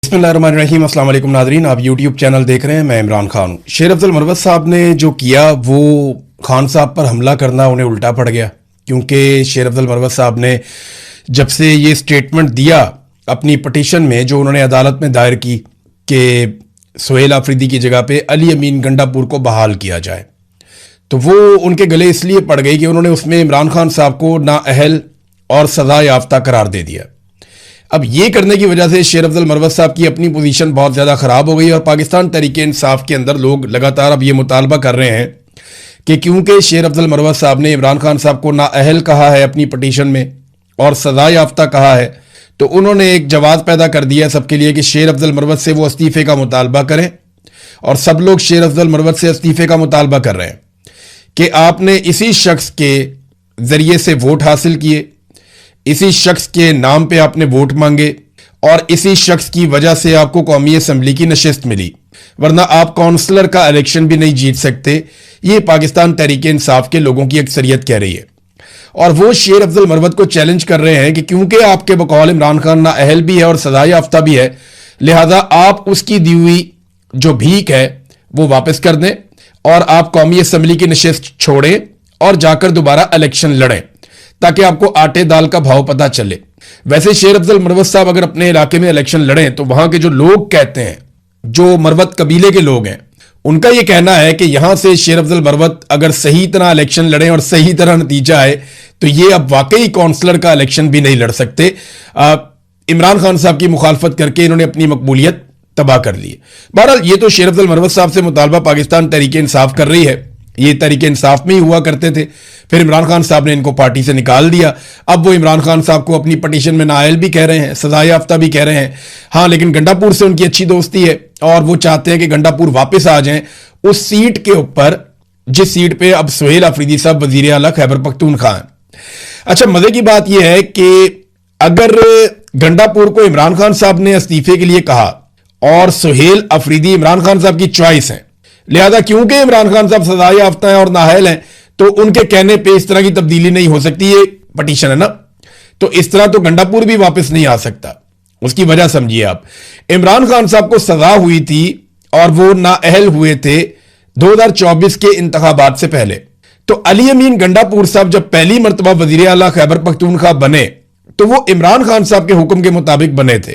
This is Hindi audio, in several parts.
बिस्मिल्लाहिर्रहमानिर्रहीम। अस्सलाम वालेकुम नाज़रीन, आप यूट्यूब चैनल देख रहे हैं। मैं इमरान खान हूँ। शेर अफजल मरवत साहब ने जो किया वो खान साहब पर हमला करना उन्हें उल्टा पड़ गया, क्योंकि शेर अफजल मरवत साहब ने जब से ये स्टेटमेंट दिया अपनी पटिशन में जो उन्होंने अदालत में दायर की कि सुहेल आफरीदी की जगह पे अली अमीन गंडापुर को बहाल किया जाए, तो वो उनके गले इसलिए पड़ गई कि उन्होंने उसमें इमरान खान साहब को नाअहल और सजा याफ्ता करार दे दिया। अब ये करने की वजह से शेर अफजल मरवत साहब की अपनी पोजीशन बहुत ज़्यादा ख़राब हो गई और पाकिस्तान तहरीक इंसाफ के अंदर लोग लगातार अब ये मुतालबा कर रहे हैं कि क्योंकि शेर अफजल मरवत साहब ने इमरान खान साहब को नाअहल कहा है अपनी पटिशन में और सजा याफ्ता कहा है, तो उन्होंने एक जवाब पैदा कर दिया सबके लिए कि शेर अफजल मरवत से वो इस्तीफ़े का मुतालबा करें। और सब लोग शेर अफजल मरवत से इस्तीफ़े का मुतालबा कर रहे हैं कि आपने इसी शख्स के ज़रिए से वोट हासिल किए, इसी शख्स के नाम पे आपने वोट मांगे और इसी शख्स की वजह से आपको कौमी असम्बली की नशिस्त मिली, वरना आप काउंसलर का इलेक्शन भी नहीं जीत सकते। ये पाकिस्तान तहरीक इंसाफ के लोगों की अक्सरियत कह रही है और वो शेर अफजल मरवत को चैलेंज कर रहे हैं कि क्योंकि आपके बकौल इमरान खान नाअहल भी है और सजा याफ्ता भी है, लिहाजा आप उसकी दी हुई जो भीख है वो वापस कर दें और आप कौमी असम्बली की नशिस्त छोड़ें और जाकर दोबारा इलेक्शन लड़ें ताकि आपको आटे दाल का भाव पता चले। वैसे शेर अफजल मरवत साहब अगर अपने इलाके में इलेक्शन लड़ें तो वहां के जो लोग कहते हैं, जो मरवत कबीले के लोग हैं, उनका यह कहना है कि यहां से शेर अफजल मरवत अगर सही तरह इलेक्शन लड़ें और सही तरह नतीजा आए तो ये अब वाकई काउंसलर का इलेक्शन भी नहीं लड़ सकते। इमरान खान साहब की मुखालफत करके इन्होंने अपनी मकबूलियत तबाह कर ली है। बहरहाल ये तो शेर अफजल मरवत साहब से मुतालबा पाकिस्तान तहरीक इंसाफ कर रही है, ये तहरीक इंसाफ में ही हुआ करते थे, फिर इमरान खान साहब ने इनको पार्टी से निकाल दिया। अब वो इमरान खान साहब को अपनी पटिशन में नाअहल भी कह रहे हैं, सजा याफ्ता भी कह रहे हैं। हाँ, लेकिन गंडापुर से उनकी अच्छी दोस्ती है और वो चाहते हैं कि गंडापुर वापस आ जाएं उस सीट के ऊपर जिस सीट पे अब सुहेल आफरीदी साहब वजीर आला खैबर पख्तूनख्वा हैं। अच्छा, मजे की बात यह है कि अगर गंडापुर को इमरान खान साहब ने इस्तीफे के लिए कहा और सुहेल आफरीदी इमरान खान साहब की चॉइस है, लिहाजा क्योंकि इमरान खान साहब सजा याफ्ता हैं और नाअहल हैं तो उनके कहने पे इस तरह की तब्दीली नहीं हो सकती। ये पटिशन है ना, तो इस तरह तो गंडापुर भी वापस नहीं आ सकता। उसकी वजह समझिए आप, इमरान खान साहब को सजा हुई थी और वो नाअहल हुए थे 2024 के इंतखाबात से पहले। तो अली अमीन गंडापुर साहब जब पहली मरतबा वजीर आला खैबर पख्तूनख्वा बने तो वो इमरान खान साहब के हुक्म के मुताबिक बने थे,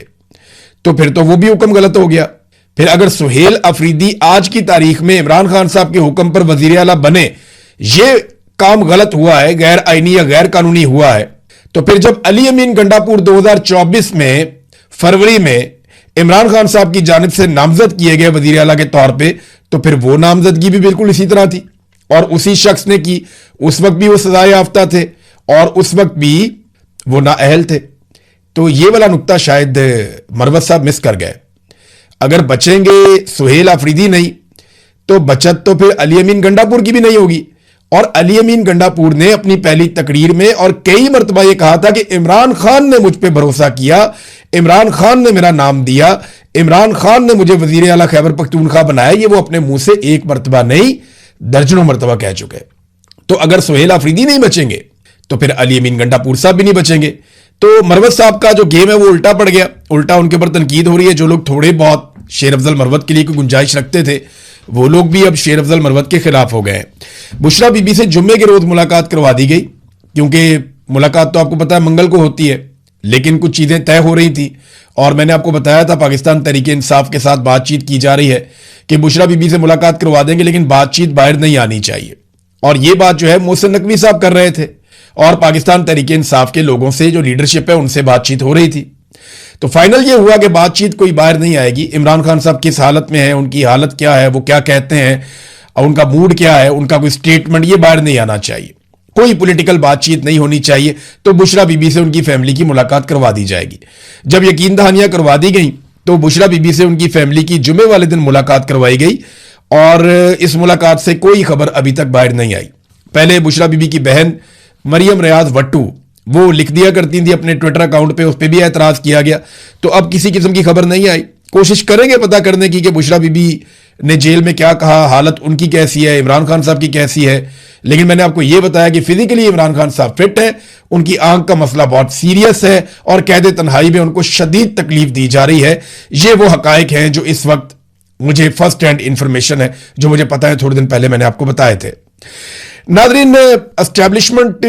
तो फिर तो वो भी हुक्म गलत हो गया। फिर अगर सुहेल आफरीदी आज की तारीख में इमरान खान साहब के हुक्म पर वजीर आला बने, ये काम गलत हुआ है, गैर आईनी या गैर कानूनी हुआ है, तो फिर जब अली अमीन गंडापुर 2024 में फरवरी में इमरान खान साहब की जानिब से नामजद किए गए वजीर आला के तौर पे, तो फिर वो नामजदगी भी बिल्कुल इसी तरह थी और उसी शख्स ने की। उस वक्त भी वो सजा याफ्ता थे और उस वक्त भी वो नाअहल थे। तो ये वाला नुक्ता शायद मरवत साहब मिस कर गए। अगर बचेंगे सुहेल आफरीदी नहीं तो बचत तो फिर अली अमीन गंडापुर की भी नहीं होगी। और अली अमीन गंडापुर ने अपनी पहली तकरीर में और कई मरतबा यह कहा था कि इमरान खान ने मुझ पर भरोसा किया, इमरान खान ने मेरा नाम दिया, इमरान खान ने मुझे वजीर आला खैबर पख्तूनख्वा बनाया। ये वो अपने मुंह से एक मरतबा नहीं दर्जनों मरतबा कह चुके। तो अगर सुहेल आफरीदी नहीं बचेंगे तो फिर अली अमीन गंडापुर साहब भी नहीं बचेंगे। तो मरवत साहब का जो गेम है वो उल्टा पड़ गया, उल्टा उनके ऊपर तनकीद हो रही है। जो लोग थोड़े बहुत शेर अफजल मरवत के लिए कोई गुंजाइश रखते थे वो लोग भी अब शेर अफजल मरवत के खिलाफ हो गए। बुशरा बीबी से जुम्मे के रोज मुलाकात करवा दी गई, क्योंकि मुलाकात तो आपको पता है मंगल को होती है, लेकिन कुछ चीजें तय हो रही थी और मैंने आपको बताया था पाकिस्तान तहरीक इंसाफ के साथ बातचीत की जा रही है कि बुशरा बीबी से मुलाकात करवा देंगे, लेकिन बातचीत बाहर नहीं आनी चाहिए। और ये बात जो है मोहसिन नकवी साहब कर रहे थे और पाकिस्तान तहरीक इंसाफ के लोगों से जो लीडरशिप है उनसे बातचीत हो रही थी। तो फाइनल ये हुआ कि बातचीत कोई बाहर नहीं आएगी। इमरान खान साहब किस हालत में है, उनकी हालत क्या है, वो क्या कहते हैं और उनका मूड क्या है, उनका कोई स्टेटमेंट ये बाहर नहीं आना चाहिए। कोई पॉलिटिकल बातचीत नहीं होनी चाहिए। तो बुशरा बीबी से उनकी फैमिली की मुलाकात करवा दी जाएगी। जब यकीन दहानियां करवा दी गई तो बुशरा बीबी से उनकी फैमिली की जुमे वाले दिन मुलाकात करवाई गई और इस मुलाकात से कोई खबर अभी तक बाहर नहीं आई। पहले बुशरा बीबी की बहन मरियम रियाज वट्टू वो लिख दिया करती थी अपने ट्विटर अकाउंट पे, उस पर भी एतराज किया गया। तो अब किसी किस्म की खबर नहीं आई। कोशिश करेंगे पता करने की कि बुशरा बीबी ने जेल में क्या कहा, हालत उनकी कैसी है, इमरान खान साहब की कैसी है। लेकिन मैंने आपको यह बताया कि फिजिकली इमरान खान साहब फिट है, उनकी आंख का मसला बहुत सीरियस है और कैद तन्हाई में उनको शदीद तकलीफ दी जा रही है। ये वो हकायक हैं जो इस वक्त मुझे फर्स्ट हैंड इंफॉर्मेशन है, जो मुझे पता है, थोड़े दिन पहले मैंने आपको बताए थे। नाज़रीन, एस्टेब्लिशमेंट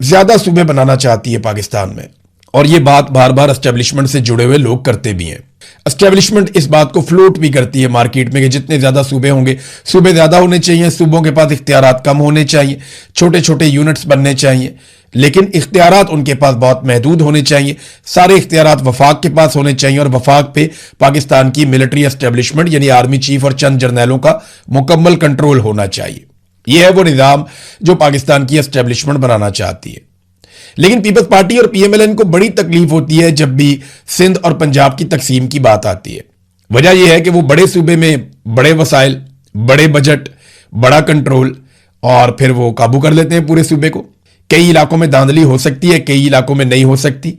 ज्यादा सूबे बनाना चाहती है पाकिस्तान में, और ये बात बार बार एस्टेब्लिशमेंट से जुड़े हुए लोग करते भी हैं। एस्टेब्लिशमेंट इस बात को फ्लोट भी करती है मार्केट में कि जितने ज्यादा सूबे होंगे, सूबे ज्यादा होने चाहिए, सूबों के पास इख्तियारात कम होने चाहिए, छोटे छोटे यूनिट्स बनने चाहिए, लेकिन इख्तियारात उनके पास बहुत महदूद होने चाहिए। सारे इख्तियारात वफाक के पास होने चाहिए और वफाक पे पाकिस्तान की मिलिट्री एस्टेब्लिशमेंट यानी आर्मी चीफ और चंद जर्नैलों का मुकम्मल कंट्रोल होना चाहिए। यह है वो निज़ाम जो पाकिस्तान की एस्टेब्लिशमेंट बनाना चाहती है। लेकिन पीपल्स पार्टी और पीएमएलएन को बड़ी तकलीफ होती है जब भी सिंध और पंजाब की तकसीम की बात आती है। वजह यह है कि वो बड़े सूबे में बड़े वसाइल, बड़े बजट, बड़ा कंट्रोल, और फिर वो काबू कर लेते हैं पूरे सूबे को। कई इलाकों में धांधली हो सकती है, कई इलाकों में नहीं हो सकती,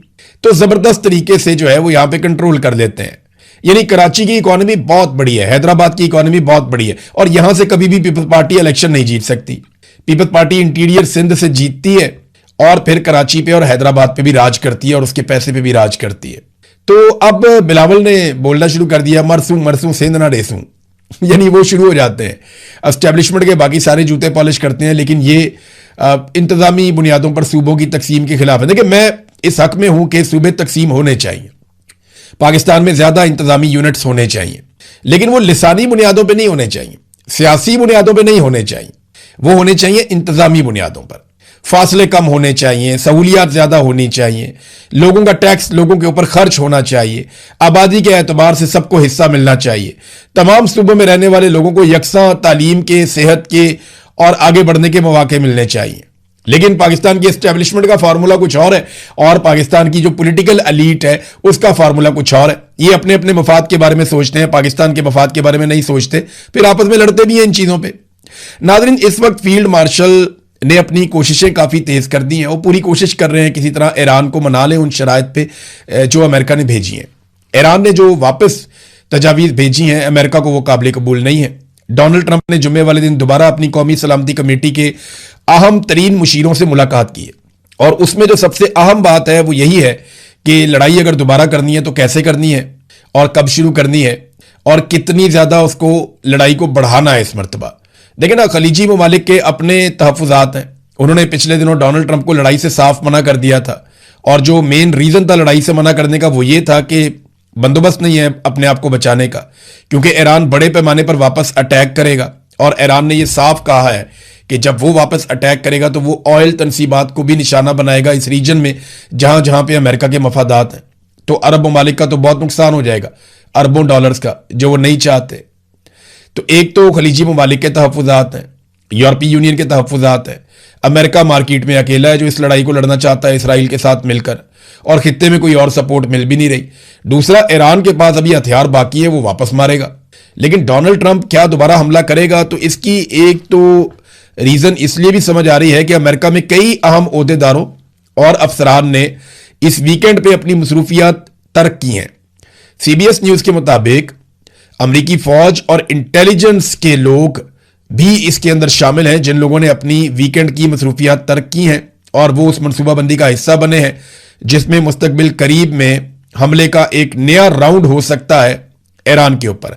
तो जबरदस्त तरीके से जो है वो यहां पे कंट्रोल कर लेते हैं। यानी कराची की इकोनॉमी बहुत बड़ी है, हैदराबाद की इकोनॉमी बहुत बड़ी है, और यहां से कभी भी पीपल्स पार्टी इलेक्शन नहीं जीत सकती। पीपल्स पार्टी इंटीरियर सिंध से जीतती है और फिर कराची पे और हैदराबाद पे भी राज करती है और उसके पैसे पे भी राज करती है। तो अब बिलावल ने बोलना शुरू कर दिया, मरसूं मरसूं सिंध ना डेसूं, यानी वो शुरू हो जाते हैं। एस्टेब्लिशमेंट के बाकी सारे जूते पॉलिश करते हैं, लेकिन ये इंतजामी बुनियादों पर सूबों की तकसीम के खिलाफ है। देखिए, मैं इस हक में हूं कि सूबे तकसीम होने चाहिए, पाकिस्तान में ज्यादा इंतजामी यूनिट्स होने चाहिए, लेकिन वो लिसानी बुनियादों पर नहीं होने चाहिए, सियासी बुनियादों पर नहीं होने चाहिए, वो होने चाहिए इंतजामी बुनियादों पर। फासले कम होने चाहिए, सहूलियात ज्यादा होनी चाहिए, लोगों का टैक्स लोगों के ऊपर खर्च होना चाहिए, आबादी के एतबार से सबको हिस्सा मिलना चाहिए, तमाम सूबों में रहने वाले लोगों को यकसा तालीम के, सेहत के और आगे बढ़ने के मौके मिलने चाहिए। लेकिन पाकिस्तान की एस्टेब्लिशमेंट का फार्मूला कुछ और है और पाकिस्तान की जो पॉलिटिकल एलीट है उसका फार्मूला कुछ और है। ये अपने अपने मफाद के बारे में सोचते हैं, पाकिस्तान के मफाद के बारे में नहीं सोचते, फिर आपस में लड़ते भी हैं इन चीजों पर। नाज़रीन, इस वक्त फील्ड मार्शल ने अपनी कोशिशें काफ़ी तेज़ कर दी हैं। वो पूरी कोशिश कर रहे हैं किसी तरह ईरान को मना लें उन शराइत पे जो अमेरिका ने भेजी हैं। ईरान ने जो वापस तजावीज़ भेजी हैं, अमेरिका को वो काबिल कबूल नहीं है। डोनाल्ड ट्रंप ने जुम्मे वाले दिन दोबारा अपनी कौमी सलामती कमेटी के अहम तरीन मुशीरों से मुलाकात की है, और उसमें जो सबसे अहम बात है वो यही है कि लड़ाई अगर दोबारा करनी है तो कैसे करनी है और कब शुरू करनी है और कितनी ज़्यादा उसको लड़ाई को बढ़ाना है इस मरतबा। देखिए ना, खलीजी ममालिक के अपने तहफ़्फ़ुज़ात हैं। उन्होंने पिछले दिनों डोनाल्ड ट्रंप को लड़ाई से साफ मना कर दिया था, और जो मेन रीज़न था लड़ाई से मना करने का वो ये था कि बंदोबस्त नहीं है अपने आप को बचाने का, क्योंकि ईरान बड़े पैमाने पर वापस अटैक करेगा। और ईरान ने यह साफ कहा है कि जब वो वापस अटैक करेगा तो वो ऑयल तनसीबात को भी निशाना बनाएगा इस रीजन में जहां जहां पे अमेरिका के मफादात हैं। तो अरब ममालिक का तो बहुत नुकसान हो जाएगा, अरबों डॉलर्स का, जो वो नहीं चाहते। तो एक तो खलीजी ममालिक के तहफ़्फ़ुज़ात हैं, यूरोपीय यूनियन के तहफ़्फ़ुज़ात हैं, अमेरिका मार्केट में अकेला है जो इस लड़ाई को लड़ना चाहता है इसराइल के साथ मिलकर, और खित्ते में कोई और सपोर्ट मिल भी नहीं रही। दूसरा, ईरान के पास अभी हथियार बाकी है, वो वापस मारेगा। लेकिन डोनाल्ड ट्रंप क्या दोबारा हमला करेगा? तो इसकी एक तो रीज़न इसलिए भी समझ आ रही है कि अमेरिका में कई अहम ओहदेदारों और अफसरान ने इस वीकेंड पे अपनी मसरूफियात तर्क की हैं। CBS न्यूज़ के मुताबिक अमरीकी फौज और इंटेलिजेंस के लोग भी इसके अंदर शामिल हैं, जिन लोगों ने अपनी वीकेंड की मसरूफियात तर्क की हैं और वो उस मनसूबाबंदी का हिस्सा बने हैं जिसमें मुस्तकबिल करीब में हमले का एक नया राउंड हो सकता है ईरान के ऊपर।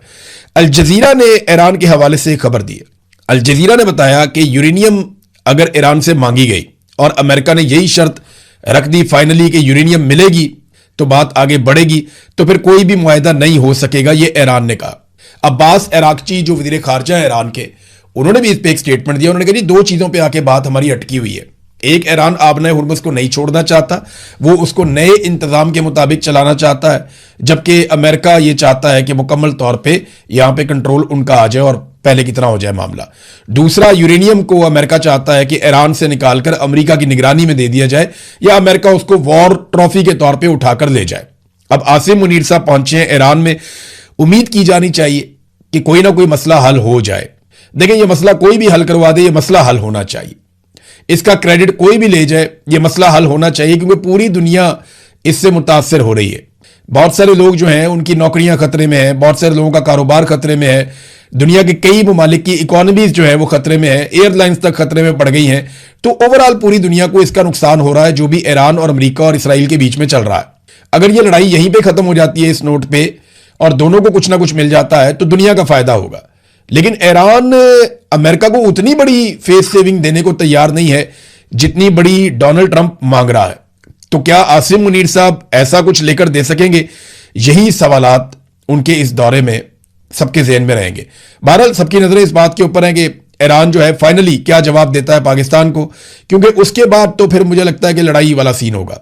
अल जजीरा ने ईरान के हवाले से खबर दी है। अल जजीरा ने बताया कि यूरेनियम अगर ईरान से मांगी गई और अमेरिका ने यही शर्त रख दी फाइनली कि यूरेनियम मिलेगी तो बात आगे बढ़ेगी, तो फिर कोई भी मुआहिदा नहीं हो सकेगा, ये ईरान ने कहा। अब्बास अराक्ची जो वज़ीर खारजा है ईरान के, उन्होंने भी इस पे एक स्टेटमेंट दिया। उन्होंने कहा जी, दो चीज़ों पे आके बात हमारी अटकी हुई है। एक, ईरान आबना हुर्मुज को नहीं छोड़ना चाहता, वो उसको नए इंतजाम के मुताबिक चलाना चाहता है, जबकि अमेरिका ये चाहता है कि मुकम्मल तौर पे यहाँ पे कंट्रोल उनका आ जाए और पहले की तरह हो जाए मामला। दूसरा, यूरेनियम को अमेरिका चाहता है कि ईरान से निकालकर अमेरिका की निगरानी में दे दिया जाए या अमेरिका उसको वॉर ट्रॉफी के तौर पे उठाकर ले जाए। अब आसिम मुनीर साहब पहुंचे हैं ईरान में, उम्मीद की जानी चाहिए कि कोई ना कोई मसला हल हो जाए। देखें, यह मसला कोई भी हल करवा दे, यह मसला हल होना चाहिए, इसका क्रेडिट कोई भी ले जाए, यह मसला हल होना चाहिए, क्योंकि पूरी दुनिया इससे मुतासर हो रही है। बहुत सारे लोग जो हैं उनकी नौकरियां खतरे में हैं, बहुत सारे लोगों का कारोबार खतरे में है, दुनिया के कई ममालिक की इकोनॉमीज जो है वो खतरे में है, एयरलाइंस तक खतरे में पड़ गई हैं। तो ओवरऑल पूरी दुनिया को इसका नुकसान हो रहा है जो भी ईरान और अमेरिका और इसराइल के बीच में चल रहा है। अगर ये लड़ाई यहीं पे खत्म हो जाती है इस नोट पे और दोनों को कुछ ना कुछ मिल जाता है तो दुनिया का फायदा होगा। लेकिन ईरान अमेरिका को उतनी बड़ी फेस सेविंग देने को तैयार नहीं है जितनी बड़ी डोनाल्ड ट्रंप मांग रहा है। तो क्या आसिम मुनीर साहब ऐसा कुछ लेकर दे सकेंगे? यही सवालात उनके इस दौरे में सबके ज़हन में रहेंगे। बहरहाल सबकी नजरें इस बात के ऊपर हैं कि ईरान जो है फाइनली क्या जवाब देता है पाकिस्तान को, क्योंकि उसके बाद तो फिर मुझे लगता है कि लड़ाई वाला सीन होगा।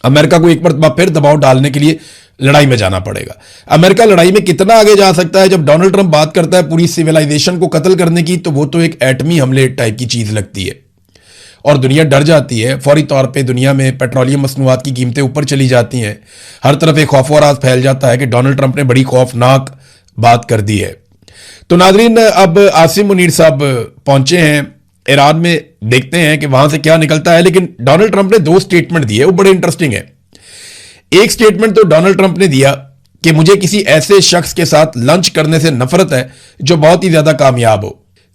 अमेरिका को एक मरतबा फिर दबाव डालने के लिए लड़ाई में जाना पड़ेगा। अमेरिका लड़ाई में कितना आगे जा सकता है? जब डोनाल्ड ट्रंप बात करता है पूरी सिविलाइजेशन को कत्ल करने की, तो वो तो एक एटमी हमले टाइप की चीज लगती है और दुनिया डर जाती है। फौरी तौर पे दुनिया में पेट्रोलियम मसनूआत की कीमतें ऊपर चली जाती हैं, हर तरफ एक खौफ और राज फैल जाता है कि डोनाल्ड ट्रंप ने बड़ी खौफनाक बात कर दी है। तो नाजरीन, अब आसिम मुनीर साहब पहुंचे हैं ईरान में, देखते हैं कि वहां से क्या निकलता है। लेकिन डोनाल्ड ट्रंप ने 2 स्टेटमेंट दिए, वो बड़े इंटरेस्टिंग है। एक स्टेटमेंट तो डोनाल्ड ट्रंप ने दिया कि मुझे किसी ऐसे शख्स के साथ लंच करने से नफरत है जो बहुत ही ज्यादा कामयाब हो।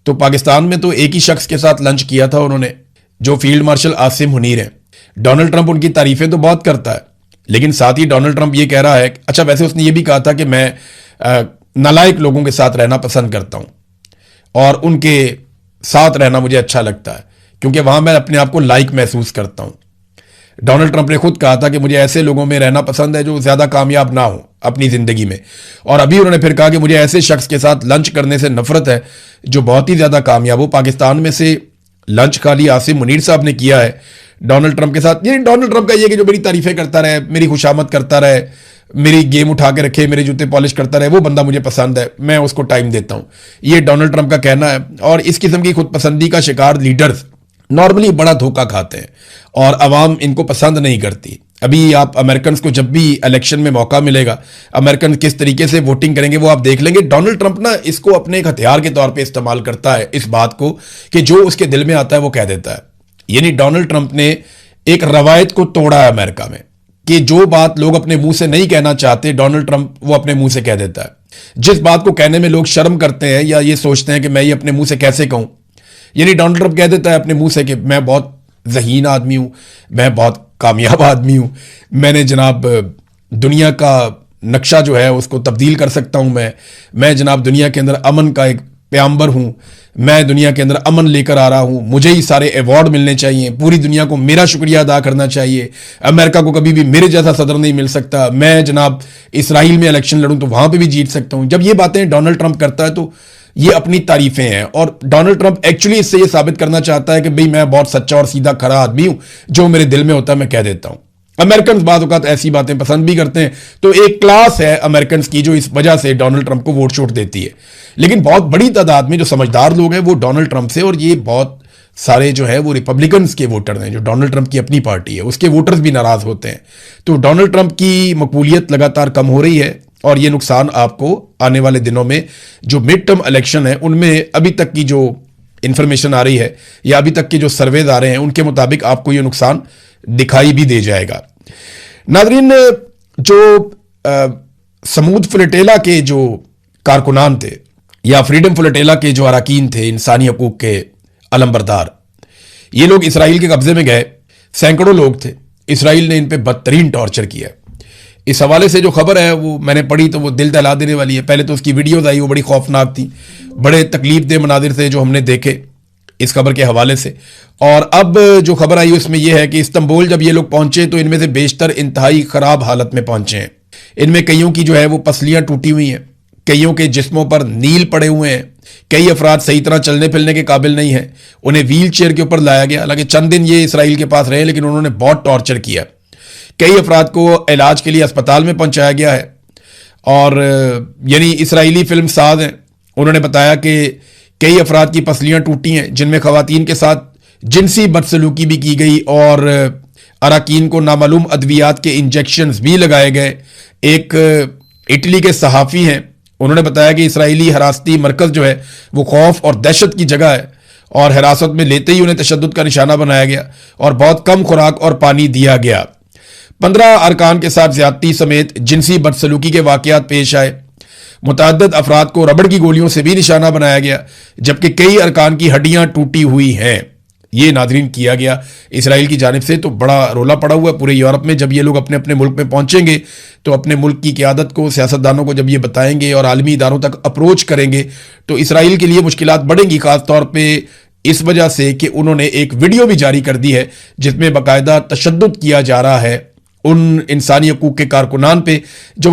तो पाकिस्तान में तो एक ही शख्स के साथ लंच किया था उन्होंने, जो फील्ड मार्शल आसिम मुनीर हैं। डोनाल्ड ट्रंप उनकी तारीफें तो बहुत करता है, लेकिन साथ ही डोनाल्ड ट्रंप ये कह रहा है, अच्छा वैसे उसने ये भी कहा था कि मैं नालायक लोगों के साथ रहना पसंद करता हूं और उनके साथ रहना मुझे अच्छा लगता है क्योंकि वहां मैं अपने आप को लाइक महसूस करता हूं। डोनाल्ड ट्रंप ने खुद कहा था कि मुझे ऐसे लोगों में रहना पसंद है जो ज्यादा कामयाब ना हो अपनी जिंदगी में, और अभी उन्होंने फिर कहा कि मुझे ऐसे शख्स के साथ लंच करने से नफरत है जो बहुत ही ज्यादा कामयाब हो। पाकिस्तान में से लंच खाली आसिम मुनीर साहब ने किया है डोनाल्ड ट्रंप के साथ। ये डोनाल्ड ट्रंप का ये कि जो मेरी तारीफें करता रहे, मेरी खुशामद करता रहे, मेरी गेम उठा के रखे, मेरे जूते पॉलिश करता रहे, वो बंदा मुझे पसंद है, मैं उसको टाइम देता हूं। ये डोनाल्ड ट्रंप का कहना है। और इस किस्म की खुद पसंदी का शिकार लीडर्स नॉर्मली बड़ा धोखा खाते हैं और अवाम इनको पसंद नहीं करती। अभी आप अमेरिकन को जब भी इलेक्शन में मौका मिलेगा, अमेरिकन किस तरीके से वोटिंग करेंगे वो आप देख लेंगे। डोनाल्ड ट्रंप ना इसको अपने एक हथियार के तौर पे इस्तेमाल करता है, इस बात को कि जो उसके दिल में आता है वो कह देता है। यानी डोनाल्ड ट्रंप ने एक रवायत को तोड़ा है अमेरिका में कि जो बात लोग अपने मुंह से नहीं कहना चाहते, डोनाल्ड ट्रंप वो अपने मुंह से कह देता है। जिस बात को कहने में लोग शर्म करते हैं या ये सोचते हैं कि मैं ये अपने मुंह से कैसे कहूं, यानी डोनाल्ड ट्रंप कह देता है अपने मुंह से कि मैं बहुत ज़हीन आदमी हूं, मैं बहुत कामयाब आदमी हूं, मैंने जनाब दुनिया का नक्शा जो है उसको तब्दील कर सकता हूं, मैं जनाब दुनिया के अंदर अमन का एक प्याम्बर हूं, मैं दुनिया के अंदर अमन लेकर आ रहा हूं, मुझे ही सारे अवार्ड मिलने चाहिए, पूरी दुनिया को मेरा शुक्रिया अदा करना चाहिए, अमेरिका को कभी भी मेरे जैसा सदर नहीं मिल सकता, मैं जनाब इसराइल में इलेक्शन लड़ूं तो वहां पे भी जीत सकता हूं। जब ये बातें डोनाल्ड ट्रंप करता है तो ये अपनी तारीफें हैं और डोनाल्ड ट्रंप एक्चुअली इससे ये साबित करना चाहता है कि भाई मैं बहुत सच्चा और सीधा खरा आदमी हूं, जो मेरे दिल में होता है मैं कह देता हूं। अमेरिकन बाद औक़ात ऐसी बातें पसंद भी करते हैं, तो एक क्लास है अमेरिकन की जो इस वजह से डोनाल्ड ट्रंप को वोट छूट देती है। लेकिन बहुत बड़ी तादाद में जो समझदार लोग हैं वो डोनाल्ड ट्रंप से, और ये बहुत सारे जो है वो रिपब्लिकन्स के वोटर हैं, जो डोनाल्ड ट्रंप की अपनी पार्टी है उसके वोटर्स भी नाराज होते हैं। तो डोनाल्ड ट्रंप की मकबूलियत लगातार कम हो रही है और ये नुकसान आपको आने वाले दिनों में जो मिड टर्म इलेक्शन है उनमें अभी तक की जो इंफॉर्मेशन आ रही है या अभी तक के जो सर्वेज आ रहे हैं उनके मुताबिक आपको ये नुकसान दिखाई भी दे जाएगा। नाजरीन, जो समूद फ्लोटेला के जो कारकुनान थे या फ्रीडम फ्लोटेला के जो अरकान थे, इंसानी हकूक के अलमबरदार, ये लोग इसराइल के कब्जे में गए, सैकड़ों लोग थे। इसराइल ने इन पे बदतरीन टॉर्चर किया। इस हवाले से जो खबर है वो मैंने पढ़ी तो वो दिल दहला देने वाली है। पहले तो उसकी वीडियोज आई, वो बड़ी खौफनाक थी, बड़े तकलीफ दे मनाजिर थे जो हमने देखे इस खबर के हवाले से। और अब जो खबर आई उसमें यह है कि इस्तांबुल जब ये लोग पहुंचे तो इनमें से बेशतर इंतहाई खराब हालत में पहुंचे हैं। इनमें कईयों की जो है वो पसलियां टूटी हुई हैं, कईयों के जिस्मों पर नील पड़े हुए हैं, कई अफराद सही तरह चलने फिरने के काबिल नहीं है, उन्हें व्हील चेयर के ऊपर लाया गया। हालांकि चंद दिन ये इसराइल के पास रहे लेकिन उन्होंने बहुत टॉर्चर किया। कई अफराद को इलाज के लिए अस्पताल में पहुंचाया गया है। और यानी इसराइली फिल्म साज हैं, उन्होंने बताया कि कई अफराद की पसलियां टूटी हैं जिनमें खवातीन के साथ जिनसी बदसलूकी भी की गई और अरकान को नामालूम अद्वियात के इंजेक्शंस भी लगाए गए। एक इटली के सहाफ़ी हैं, उन्होंने बताया कि इसराइली हिरासती मरकज़ जो है वो खौफ और दहशत की जगह है और हिरासत में लेते ही उन्हें तशद्दुद का निशाना बनाया गया और बहुत कम खुराक और पानी दिया गया। 15 अरकान के साथ ज्यादती समेत जिनसी बदसलूकी के वाकयात पेश आए। मुतअद्दिद अफराद को रबड़ की गोलियों से भी निशाना बनाया गया, जबकि कई अरकान की हड्डियां टूटी हुई हैं। ये नादरीन किया गया इसराइल की जानिब से। तो बड़ा रोला पड़ा हुआ है पूरे यूरोप में। जब ये लोग अपने अपने मुल्क में पहुंचेंगे तो अपने मुल्क की क़यादत को, सियासतदानों को जब ये बताएंगे और आलमी इदारों तक अप्रोच करेंगे तो इसराइल के लिए मुश्किलात बढ़ेंगी, खासतौर पर इस वजह से कि उन्होंने एक वीडियो भी जारी कर दी है जिसमें बाकायदा तशद्दुद किया जा रहा है उन इंसानी हकूक़ के कारकुनान पे जो